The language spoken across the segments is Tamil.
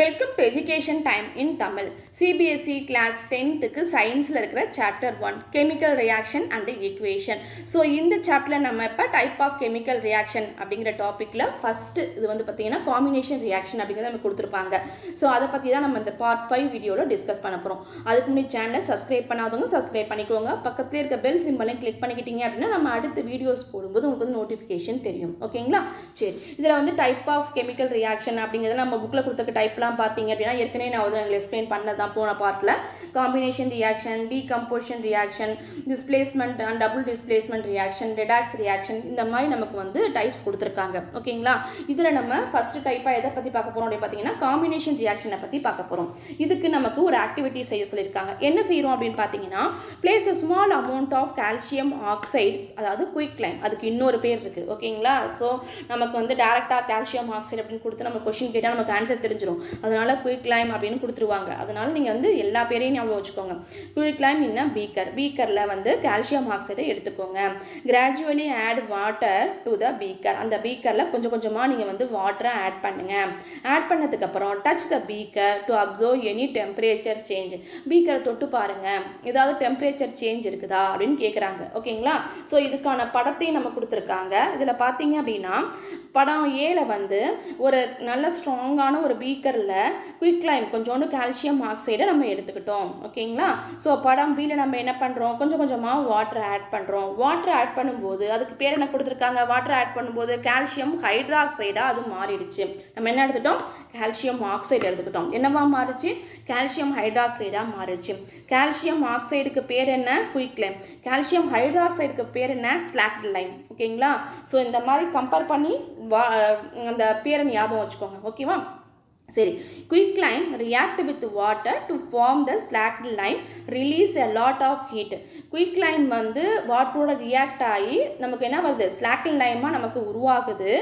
Welcome to Education Time in Tamil. CBSE class 10th க்கு சயின்ஸ்ல இருக்கிற chapter 1 chemical reaction and equation. So இந்த chapterல நம்ம இப்ப type of chemical reaction அப்படிங்கற டாபிக்ல first இது வந்து பாத்தீங்கன்னா combination reaction அப்படிங்கறத நமக்கு கொடுத்திருப்பாங்க. So அத பத்தி தான் நம்ம இந்த part 5 வீடியோல டிஸ்கஸ் பண்ணப் போறோம். அதுக்கு முன்னாடி சேனலை subscribe பண்ணாதவங்க subscribe பண்ணிக்கோங்க. பக்கத்துல இருக்க bell symbol-ஐ click பண்ணிக்கிட்டீங்க அப்படினா நம்ம அடுத்த வீடியோஸ் போடும்போது உங்களுக்கு notification தெரியும். ஓகேங்களா? சரி. இதுல வந்து type of chemical reaction அப்படிங்கறத நம்ம bookல கொடுத்திருக்க type பாத்தீங்க அப்படினா ஏற்கனவே நான் உங்களுக்கு எக்ஸ்பிளைன் பண்ணதான் போன பார்ட்ல combination reaction decomposition reaction displacement and double displacement reaction redox reaction இந்த மாதிரி நமக்கு வந்து டைப்ஸ் கொடுத்திருக்காங்க ஓகேங்களா இதுல நம்ம ஃபர்ஸ்ட் டைப்பா எதை பத்தி பார்க்க போறோம் அப்படி பாத்தீங்கன்னா காம்பினேஷன் ரியாக்ஷனை பத்தி பார்க்க போறோம் இதுக்கு நமக்கு ஒரு ஆக்டிவிட்டி செய்ய சொல்லிருக்காங்க என்ன செய்றோம் அப்படினு பாத்தீங்கன்னா place a small amount of calcium oxide அதாவது குயிக் லைம் அதுக்கு இன்னொரு பேர் இருக்கு ஓகேங்களா சோ நமக்கு வந்து டைரக்டா கால்சியம் ஆக்சைடு அப்படினு கொடுத்து நம்ம क्वेश्चन கேட்டா நமக்கு ஆன்சர் தெரிஞ்சிரும் அதனால குயிக் லைம் அப்படினு கொடுத்துருவாங்க அதனால நீங்க வந்து எல்லா பேரையும் ஞாபகம் வச்சுக்கோங்க குயிக் லைம் இன் a பீக்கர்ல வந்து கால்சியம் ஆக்சைடை எடுத்துக்கோங்க gradually add water to the beaker அந்த பீக்கர்ல கொஞ்சம் கொஞ்சமா நீங்க வந்து வாட்டரை ஆட் பண்ணுங்க ஆட் பண்ணதுக்கு அப்புறம் touch the beaker to observe any temperature change பீக்கரை தொட்டு பாருங்க ஏதாவது டெம்பரேச்சர் சேஞ்ச் இருக்குதா அப்படினு கேக்குறாங்க ஓகேங்களா சோ இதுக்கான படத்தை நம்ம கொடுத்திருக்காங்க இதுல பாத்தீங்க அப்படினா படம் ஏல வந்து ஒரு நல்ல ஸ்ட்ராங்கான ஒரு பீக்கர்ல குயிக் லைம் கொஞ்சோண்டு கால்சியம் ஆக்சைடை நம்ம எடுத்துக்கிட்டோம் ஓகேங்களா சோ படம் B ல நம்ம என்ன பண்றோம் கொஞ்சம் கொஞ்சமா வாட்டர் ஆட் பண்றோம் வாட்டர் ஆட் பண்ணும்போது அதுக்கு பேர் என்ன கொடுத்திருக்காங்க வாட்டர் ஆட் பண்ணும்போது கால்சியம் ஹைட்ராக்சைடா அது மாறிடுச்சு நம்ம என்ன எடுத்துட்டோம் கால்சியம் ஆக்சைடு எடுத்துக்கிட்டோம் என்னவா மாறிச்சு கால்சியம் ஹைட்ராக்சைடா மாறிடுச்சு கால்சியம் ஆக்சைடுக்கு பேர் என்ன குயிக் லைம் கால்சியம் ஹைட்ராக்சைடுக்கு பேர் என்ன ஸ்லாக்ட் லைம் ஓகேங்களா சோ இந்த மாதிரி கம்பேர் பண்ணி அந்த பேரை ஞாபகம் வச்சுக்கோங்க ஓகேவா சரி quick lime react with water to form the slacked lime release a lot of heat quick lime வந்து வாட்டரோட ரியாக்ட் ஆகி நமக்கு என்ன வருது slacked lime நமக்கு உருவாகுது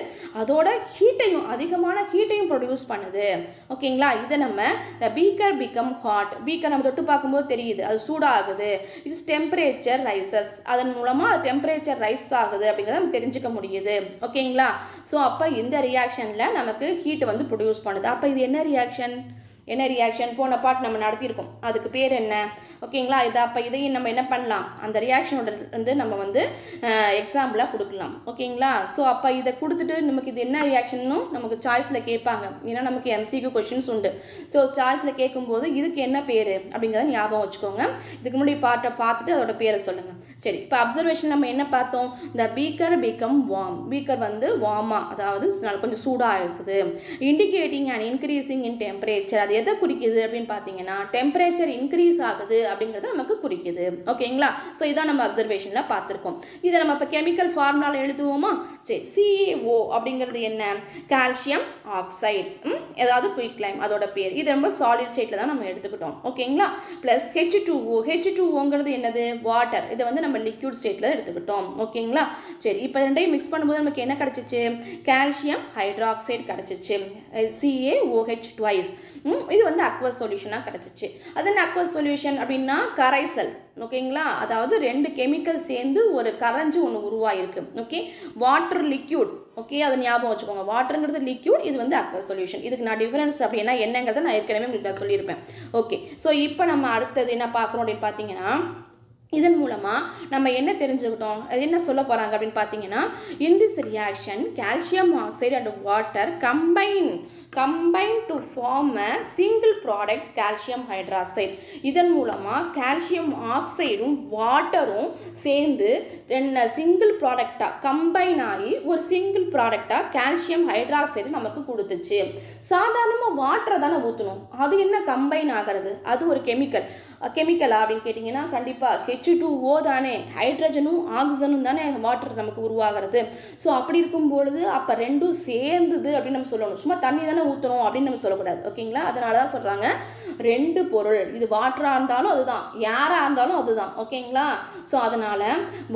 அதோட ஹீட்டையும் அதிகமான ஹீட்டையும் ப்ரொடியூஸ் பண்ணுது ஓகேங்களா இத நம்ம the beaker become hot beaker நம்ம தொட்டு பாக்கும்போது தெரியுது அது சூடாகுது its temperature rises அதன் மூலமா டெம்பரேச்சர் ரைஸ் ஆகுது அப்படிங்கறத நம்ம தெரிஞ்சுக்க முடியுது ஓகேங்களா சோ அப்ப இந்த ரியாக்ஷன்ல நமக்கு ஹீட் வந்து ப்ரொடியூஸ் பண்ணுது அப்ப இது என்ன ரியாக்ஷன் போன பார்ட் நம்ம நடத்தி இருக்கோம் அதுக்கு பேர் என்ன ஓகேங்களா இத அப்ப இதையும் நம்ம என்ன பண்ணலாம் அந்த ரியாக்ஷனோட வந்து நம்ம வந்து எக்ஸாம்பிளா கொடுக்கலாம் ஓகேங்களா சோ அப்ப இத கொடுத்துட்டு நமக்கு இது என்ன ரியாக்ஷன்னும் நமக்கு சாய்ஸ்ல கேட்பாங்க ஏன்னா நமக்கு MCQ क्वेश्चंस உண்டு சோ சாய்ஸ்ல கேக்கும்போது இதுக்கு என்ன பேரு அப்படிங்கறத ஞாபகம் வச்சுக்கோங்க இதுக்கு முன்னாடி பார்ட்ட பார்த்துட்டு அதோட பேரை சொல்லுங்க சரி இப்ப அப்சர்வேஷன் நம்ம என்ன பார்த்தோம் the beaker become warm beaker வந்து வார்மா அதாவது கொஞ்சம் சூடா இருக்குது indicating an increasing in temperature அது எதை குறிக்குது அப்படினு பாத்தீங்கன்னா டெம்பரேச்சர் இன்கிரீஸ் ஆகுது அப்படிங்கறது நமக்கு குறிக்குது ஓகேங்களா சோ இதான் நம்ம அப்சர்வேஷன்ல பார்த்திருக்கோம் இத நம்ம இப்ப கெமிக்கல் ஃபார்முலால எழுதுவோமா சரி CaO அப்படிங்கிறது என்ன கால்சியம் ஆக்சைடு ஏதாவது குயிக் லைம் அதோட பேர் இது ரொம்ப சாலிட் ஸ்டேட்ல தான் நம்ம எடுத்துக்கிட்டோம் ஓகேங்களா பிளஸ் H2Oங்கிறது என்னது வாட்டர் இத வந்து நம்ம லிக்விட் ஸ்டேட்ல எடுத்துக்கிட்டோம் ஓகேங்களா சரி இப்போ ரெண்டையும் mix பண்ணும்போது நமக்கு என்ன கிடைச்சிச்சு கால்சியம் ஹைட்ராக்சைடு கிடைச்சிச்சு CaOH twice இது வந்து அக்வஸ் சொல்யூஷனா கிடைச்சிச்சு அது என்ன அக்வஸ் சொல்யூஷன் அப்படினா கரைசல் ஓகேங்களா அதாவது ரெண்டு கெமிக்கல் சேர்ந்து ஒரு கரைஞ்சு ஒன்னு உருவாயிருக்கு ஓகே வாட்டர் லிக்விட் ஓகே அத ஞாபகம் வச்சுக்கோங்க வாட்டர்ங்கிறது லிக்விட் இது வந்து அக்வஸ் சொல்யூஷன் இதுக்கு நான் டிஃபரன்ஸ் அப்படினா என்னங்கறத நான் ஏற்கனவே உங்களுக்கு சொல்லியிருப்பேன் ஓகே சோ இப்போ நம்ம அடுத்து என்ன பார்க்கறோம் அப்படி பாத்தீங்கன்னா இதன் மூலமா நம்ம என்ன தெரிஞ்சுக்கிட்டோம் என்ன சொல்ல போறாங்க அப்படினு பாத்தீங்கன்னா in this reaction calcium oxide and water combine to form a single product calcium hydroxide இதன் மூலமா கால்சியம் ஆக்சைடும் வாட்டரும் சேர்ந்து சிங்கிள் ப்ராடக்ட்டா கம்பைன் ஆகி ஒரு சிங்கிள் ப்ராடக்ட்டா கால்சியம் ஹைட்ராக்சைடு நமக்கு கொடுத்துச்சு சாதாரணமா வாட்டரை தான ஊத்தணும் அது என்ன கம்பைன் ஆகிறது அது ஒரு கெமிக்கலா அப்படினு கேட்டிங்கனா கண்டிப்பா H2O தானே ஹைட்ரஜனும் ஆக்சிஜனும் தானே வாட்டர் நமக்கு உருவாகிறது சோ அப்படி இருக்கும் பொழுது அப்ப ரெண்டும் சேர்ந்தது அப்படி நம்ம சொல்லணும் சும்மா தண்ணி தானே ஊத்தணும் அப்படி நம்ம சொல்ல கூடாது ஓகேங்களா அதனால தான் சொல்றாங்க ரெண்டு பொருள் இது வாட்டரா இருந்தாலும் அதுதான் ஏரா இருந்தாலும் அதுதான் ஓகேங்களா சோ அதனால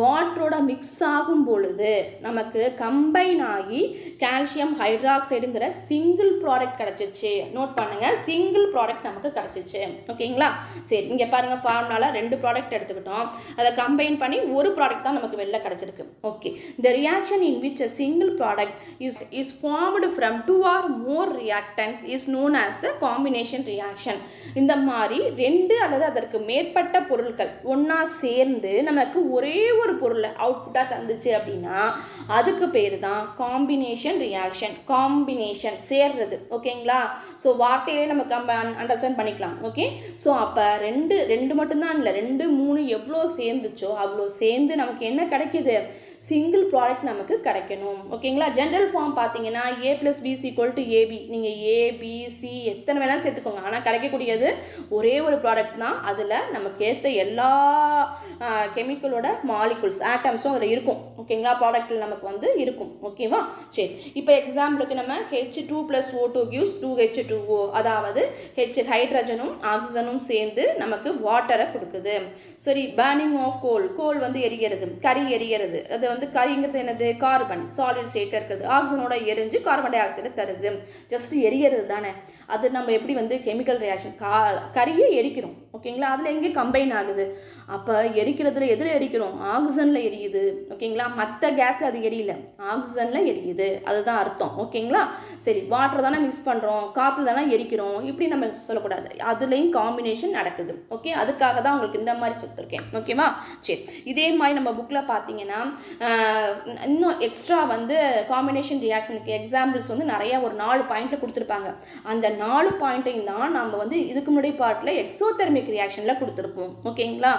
வாட்டரோட mix ஆகும் பொழுது நமக்கு கம்பைன் ஆகி கால்சியம் ஹைட்ராக்சைடுங்கற சிங்கிள் ப்ராடக்ட் கிடைச்சிச்சு நோட் பண்ணுங்க சிங்கிள் ப்ராடக்ட் நமக்கு கிடைச்சிச்சு ஓகேங்களா சரி இங்கே பாருங்கள் ஃபார்முலால 2 ப்ராடக்ட் எடுத்துக்கிட்டோம், அதை கம்பைன் பண்ணி ஒரு ப்ராடக்ட் தான் நமக்கு வெளில கிடச்சிருக்கு. Okay, the reaction in which a single product is formed from 2 or more reactants is known as a combination reaction. இந்த மாதிரி 2 அல்லது அதற்கு மேற்பட்ட பொருட்கள் ஒன்றா சேர்ந்து நமக்கு ஒரே ஒரு பொருளை அவுட்புட்டாக தந்துச்சு அப்படின்னா அதுக்கு பேர் தான் காம்பினேஷன் ரியாக்ஷன். காம்பினேஷன் சேர்றது. ஓகேங்களா? ஸோ வார்த்தையிலே நம்ம அண்டர்ஸ்டாண்ட் பண்ணிக்கலாம். ஓகே, ஸோ அப்போ ரெண்டு மட்டும்தான் இல்லை, 2 3 எவ்வளோ சேர்ந்துச்சோ அவ்வளோ சேர்ந்து நமக்கு என்ன கிடைக்குது? சிங்கிள் ப்ராடக்ட் நமக்கு கிடைக்கணும். ஓகேங்களா? ஜென்ரல் ஃபார்ம் பார்த்தீங்கன்னா A + B = AB. நீங்கள் ABC எத்தனை வேணாலும் சேர்த்துக்கோங்க, ஆனால் கிடைக்கக்கூடியது ஒரே ஒரு ப்ராடக்ட் தான். அதில் நமக்கு ஏற்ற எல்லா கெமிக்கலோட மாலிகுல்ஸ் ஆட்டம்ஸும் அதில் இருக்கும். ஓகேங்களா? ப்ராடக்ட்டில் நமக்கு வந்து இருக்கும். ஓகேவா? சரி, இப்போ எக்ஸாம்பிளுக்கு நம்ம H2 + O2 gives 2H2O, அதாவது ஹைட்ரஜனும் ஆக்சிஜனும் சேர்ந்து நமக்கு வாட்டரை கொடுக்குது. சரி, பர்னிங் ஆஃப் கோல் வந்து எரிகிறது, கறி எரிகிறது. அது வந்து கறிங்கிறது என்னது? கார்பன், சாலிட் ஸ்டேட் இருக்குது. ஆக்சிஜனோட எரிஞ்சு கார்பன் டை ஆக்சைடு தருது. ஜஸ்ட் எரிகிறது தானே. அது நம்ம எப்படி வந்து கெமிக்கல் ரியாக்ஷன் கறியை எரிக்கிறோம். ஓகேங்களா? அதில் எங்கே கம்பைன் ஆகுது? அப்போ எரிக்கிறதுல எதில் எரிக்கிறோம்? ஆக்சிஜனில் எரியுது. ஓகேங்களா? மற்ற கேஸில் அது எரியல, ஆக்சிஜனில் எரியுது. அதுதான் அர்த்தம். ஓகேங்களா? சரி, வாட்டர் தானே மிக்ஸ் பண்ணுறோம், காற்று தானே எரிக்கிறோம், இப்படி நம்ம சொல்லக்கூடாது. அதுலேயும் காம்பினேஷன் நடக்குது. ஓகே, அதுக்காக தான் உங்களுக்கு இந்த மாதிரி சொல்லியிருக்கேன். ஓகேவா? சரி, இதே மாதிரி நம்ம புக்கில் பார்த்தீங்கன்னா இன்னும் எக்ஸ்ட்ரா வந்து காம்பினேஷன் ரியாக்ஷனுக்கு எக்ஸாம்பிள்ஸ் வந்து நிறைய ஒரு 4 பாயிண்ட்ல கொடுத்துருப்பாங்க. அந்த 4 பாயிண்ட்டையும் தான் நம்ம வந்து இதுக்கு முன்னாடி பார்ட்டில் எக்ஸோதெர்மிக் ரியாக்ஷனில் கொடுத்துருப்போம். ஓகேங்களா?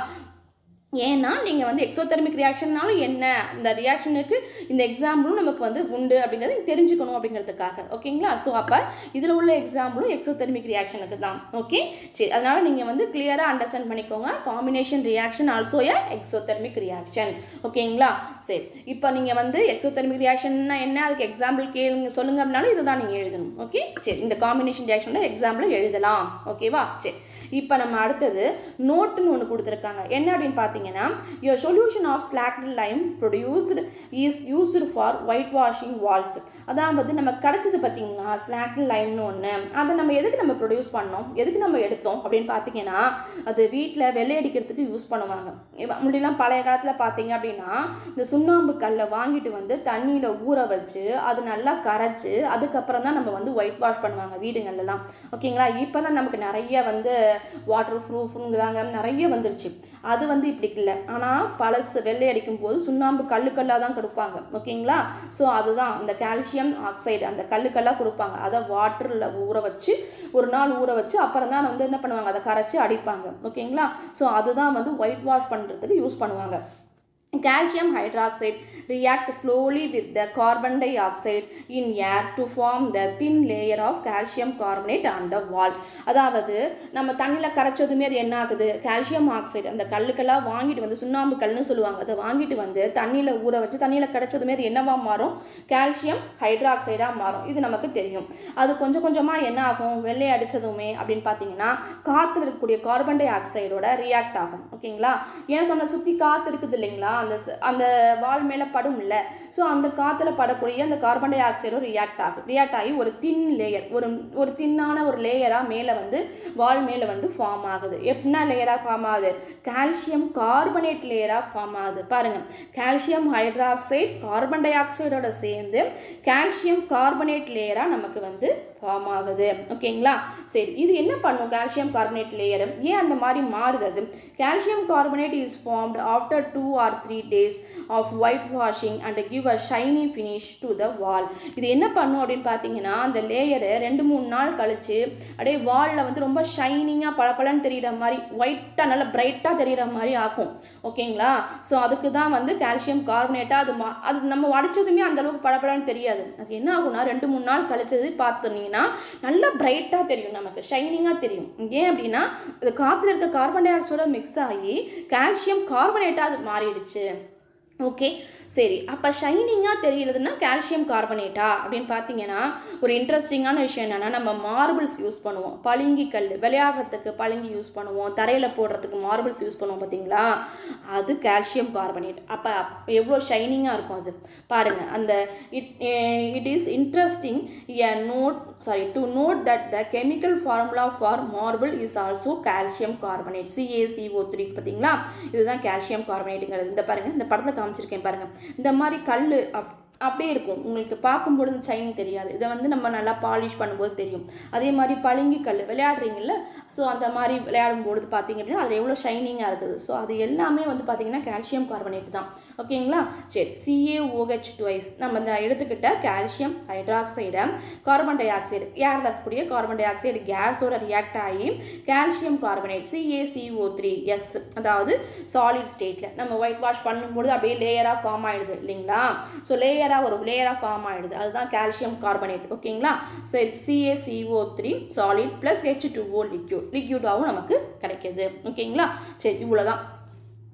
ஏன்னா நீங்கள் வந்து எக்ஸோதெர்மிக் ரியாக்ஷன்னாலும் என்ன, இந்த ரியாக்ஷனுக்கு இந்த எக்ஸாம்பிளும் நமக்கு வந்து உண்டு அப்படிங்கிறது தெரிஞ்சுக்கணும் அப்படிங்கிறதுக்காக. ஓகேங்களா? ஸோ அப்போ இதில் உள்ள எக்ஸாம்பிளும் எக்ஸோதெர்மிக் ரியாக்ஷனுக்கு தான். ஓகே, சரி, அதனால் நீங்கள் வந்து கிளியராக அண்டர்ஸ்டாண்ட் பண்ணிக்கோங்க. Combination reaction also a exothermic reaction. ஓகேங்களா? சரி, இப்போ நீங்கள் வந்து எக்ஸோதெர்மிக் ரியாக்ஷன்னா என்ன, அதுக்கு எக்ஸாம்பிள் கேளுங்க சொல்லுங்க அப்படின்னாலும் இதை தான் நீங்கள் எழுதணும். ஓகே, சரி, இந்த காம்பினேஷன் ரியாக்ஷனில் எக்ஸாம்பிள் எழுதலாம். ஓகேவா? சரி, இப்போ நம்ம அடுத்தது நோட்டுன்னு ஒன்று கொடுத்துருக்காங்க. என்ன அப்படின்னு பார்த்தீங்கன்னா, your solution of slacked lime produced is used for whitewashing walls. அதாவது நமக்கு கிடச்சது பார்த்தீங்கன்னா ஸ்லாக்ட் லைம்னு ஒன்று. அதை நம்ம எதுக்கு நம்ம ப்ரொடியூஸ் பண்ணோம், எதுக்கு நம்ம எடுத்தோம் அப்படின்னு பார்த்தீங்கன்னா, அது வீட்டில் வெள்ளை அடிக்கிறதுக்கு யூஸ் பண்ணுவாங்க. முன்னாடிலாம் பழைய காலத்தில் பார்த்தீங்க அப்படின்னா இந்த சுண்ணாம்பு கல்லை வாங்கிட்டு வந்து தண்ணியில் ஊற வச்சு அது நல்லா கரைச்சி அதுக்கப்புறம் தான் நம்ம வந்து ஒயிட் வாஷ் பண்ணுவாங்க வீடுங்கள்லாம். ஓகேங்களா? இப்போ தான் நமக்கு நிறைய வந்து வாட்டர் ப்ரூஃப்ங்கிறாங்க, நிறைய வந்துருச்சு. அது வந்து இப்படி இல்லை. ஆனால் பழசு வெள்ளை அடிக்கும் போது சுண்ணாம்பு கல்லுக்கல்லாக தான் கொடுப்பாங்க. ஓகேங்களா? ஸோ அதுதான் அந்த கால்சியம் ஆக்சைடு அந்த கல்லுக்கல்லாக கொடுப்பாங்க. அதை வாட்டரில் ஊற வச்சு ஒரு நாள் ஊற வச்சு அப்புறம் தான் வந்து என்ன பண்ணுவாங்க, அதை கரைச்சி அடிப்பாங்க. ஓகேங்களா? ஸோ அதுதான் வந்து ஒயிட் வாஷ் பண்ணுறதுக்கு யூஸ் பண்ணுவாங்க. Calcium hydroxide react slowly with the carbon dioxide in air to form the thin layer of calcium carbonate on the wall. அதாவது நம்ம தண்ணியில் கரைச்சதுமே அது என்ன ஆகுது, கால்சியம் ஆக்சைடு அந்த கல்லுக்கெல்லாம் வாங்கிட்டு வந்து சுண்ணாம்பு கல்லுன்னு சொல்லுவாங்க, அதை வாங்கிட்டு வந்து தண்ணியில் ஊற வச்சு தண்ணியில் கரைச்சதுமே அது என்னவா மாறும், கால்சியம் ஹைட்ராக்சைடாக மாறும். இது நமக்கு தெரியும். அது கொஞ்சம் கொஞ்சமாக என்ன ஆகும், வெள்ளை அடித்ததுமே அப்படின்னு பார்த்தீங்கன்னா காற்றுல இருக்கக்கூடிய கார்பன் டை ஆக்சைடோட ரியாக்ட் ஆகும். ஓகேங்களா? ஏன் சொன்ன சுற்றி காற்று இருக்குது இல்லைங்களா, அந்த வால் மேலே படும் இல்லை. ஸோ அந்த காற்றுல படக்கூடிய அந்த கார்பன் டை ஆக்சைடும் ரியாக்ட் ஆகி ஒரு தின் லேயர் ஒரு தின்னான ஒரு லேயராக மேலே வந்து வால் மேலே வந்து ஃபார்ம் ஆகுது. எப்படின்னா லேயராக ஃபார்ம் ஆகுது, கால்சியம் கார்பனேட் லேயராக ஃபார்ம் ஆகுது. பாருங்கள், கால்சியம் ஹைட்ராக்சைடு கார்பன் டை ஆக்சைடோட சேர்ந்து கால்சியம் கார்பனேட் லேயராக நமக்கு வந்து ஃபார்ம் ஆகுது. ஓகேங்களா? சரி, இது என்ன பண்ணும் கால்சியம் கார்பனேட் லேயர், ஏன் அந்த மாதிரி மாறுது? Calcium carbonate is formed after 2 or 3 days of white washing and give a shiny finish to the wall. இது என்ன பண்ணும் அப்படின்னு பார்த்தீங்கன்னா, அந்த லேயரை 2-3 நாள் கழிச்சு அப்படியே வாலில் வந்து ரொம்ப ஷைனிங்காக பளபளன்னு தெரிகிற மாதிரி ஒயிட்டாக நல்லா பிரைட்டாக தெரிகிற மாதிரி ஆக்கும். ஓகேங்களா? ஸோ அதுக்கு தான் வந்து கால்சியம் கார்பனேட்டாக அது நம்ம வடிச்சதுமே அந்தளவுக்கு பளபளன்னு தெரியாது. அது என்ன ஆகும்னா 2-3 நாள் கழிச்சது பார்த்தோன்னீங்கன்னா நல்லா பிரைட்டாக தெரியும், நமக்கு ஷைனிங்காக தெரியும். ஏன் அப்படின்னா அது காற்றுல இருக்க கார்பன் டை ஆக்சைடோட மிக்ஸ் ஆகி கால்சியம் கார்பனேட்டாக அது மாறிடுச்சு. ஓகே, சரி. அப்போ ஷைனிங்காக தெரிகிறதுனா கால்சியம் கார்பனேட்டா அப்படின்னு பார்த்தீங்கன்னா, ஒரு இன்ட்ரெஸ்டிங்கான விஷயம் என்னென்னா, நம்ம மார்பிள்ஸ் யூஸ் பண்ணுவோம். பளிங்கு கல் விளையாடுறதுக்கு பளிங்கு யூஸ் பண்ணுவோம், தரையில் போடுறதுக்கு மார்பிள்ஸ் யூஸ் பண்ணுவோம் பார்த்தீங்களா, அது கால்சியம் கார்பனேட். அப்போ எவ்வளோ ஷைனிங்காக இருக்கும் அது பாருங்கள். அந்த it is interesting to note that the chemical formula for marble is also calcium carbonate, CaCO3 பார்த்தீங்களா, இதுதான் கால்சியம் கார்பனேட்டுங்கிறது. இந்த பாருங்கள், இந்த படத்தில் காமிச்சிருக்கேன் பாருங்கள். இந்த மாதிரி கல் அப்படியே இருக்கும், உங்களுக்கு பார்க்கும்பொழுது ஷைனிங் தெரியாது. இதை வந்து நம்ம நல்லா பாலிஷ் பண்ணும்போது தெரியும். அதே மாதிரி பளிங்கு கல் விளையாடுறீங்கல்ல, ஸோ அந்த மாதிரி விளையாடும்பொழுது பார்த்தீங்க அப்படின்னா அதில் எவ்வளோ ஷைனிங்காக இருக்குது. ஸோ அது எல்லாமே வந்து பார்த்தீங்கன்னா கால்சியம் கார்பனேட் தான். ஓகேங்களா, சரி. CaOH2 நம்ம இந்த எடுத்துக்கிட்ட கால்சியம் ஹைட்ராக்சைடை கார்பன் டை ஆக்சைடு, ஏரில் இருக்கக்கூடிய கார்பன் டை ஆக்சைடு கேஸோட ரியாக்ட் ஆகி கால்சியம் கார்பனேட் CaCO3S, அதாவது சாலிட் ஸ்டேட்டில் நம்ம ஒயிட் வாஷ் பண்ணும்போது அப்படியே லேயராக ஃபார்ம் ஆகிடுது இல்லைங்களா. ஸோ லேயராக ஃபார்ம் ஆகிடுது, அதுதான் கால்சியம் கார்பனேட். ஓகேங்களா, சரி. CaCO3 சாலிட் ப்ளஸ் H2O லிக்யூடாகவும் நமக்கு கிடைக்கிது. ஓகேங்களா, சரி. இவ்வளோதான்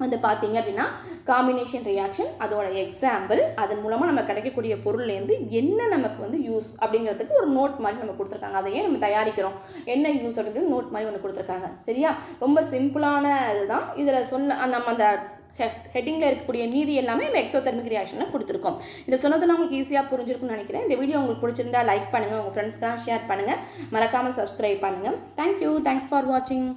வந்து பார்த்தீங்க அப்படின்னா காம்பினேஷன் ரியாக்ஷன், அதோட எக்ஸாம்பிள், அதன் மூலமாக நம்ம கிடைக்கக்கூடிய பொருள்லேருந்து என்ன நமக்கு வந்து யூஸ் அப்படிங்கிறதுக்கு ஒரு நோட் மாதிரி நம்ம கொடுத்துருக்காங்க. அதையே நம்ம தயாரிக்கிறோம், என்ன யூஸ் அப்படிங்கிறது நோட் மாதிரி ஒன்று கொடுத்துருக்காங்க. சரியா, ரொம்ப சிம்பிளான இதுதான். இதில் நம்ம அந்த ஹெட்டிங்கில் இருக்கக்கூடிய மீதி எல்லாமே நம்ம எக்ஸோதெர்மிக் ரியாக்ஷனில் கொடுத்துருக்கோம். இதை சொன்னதுனா உங்களுக்கு ஈஸியாக புரிஞ்சிருக்கும்னு நினைக்கிறேன். இந்த வீடியோ உங்களுக்கு பிடிச்சிருந்தா லைக் பண்ணுங்கள், உங்கள் ஃப்ரெண்ட்ஸ்க்கெலாம் ஷேர் பண்ணுங்கள், மறக்காமல் சப்ஸ்கிரைப் பண்ணுங்கள். தேங்க்யூ, தேங்க்ஸ் ஃபார் வாட்சிங்.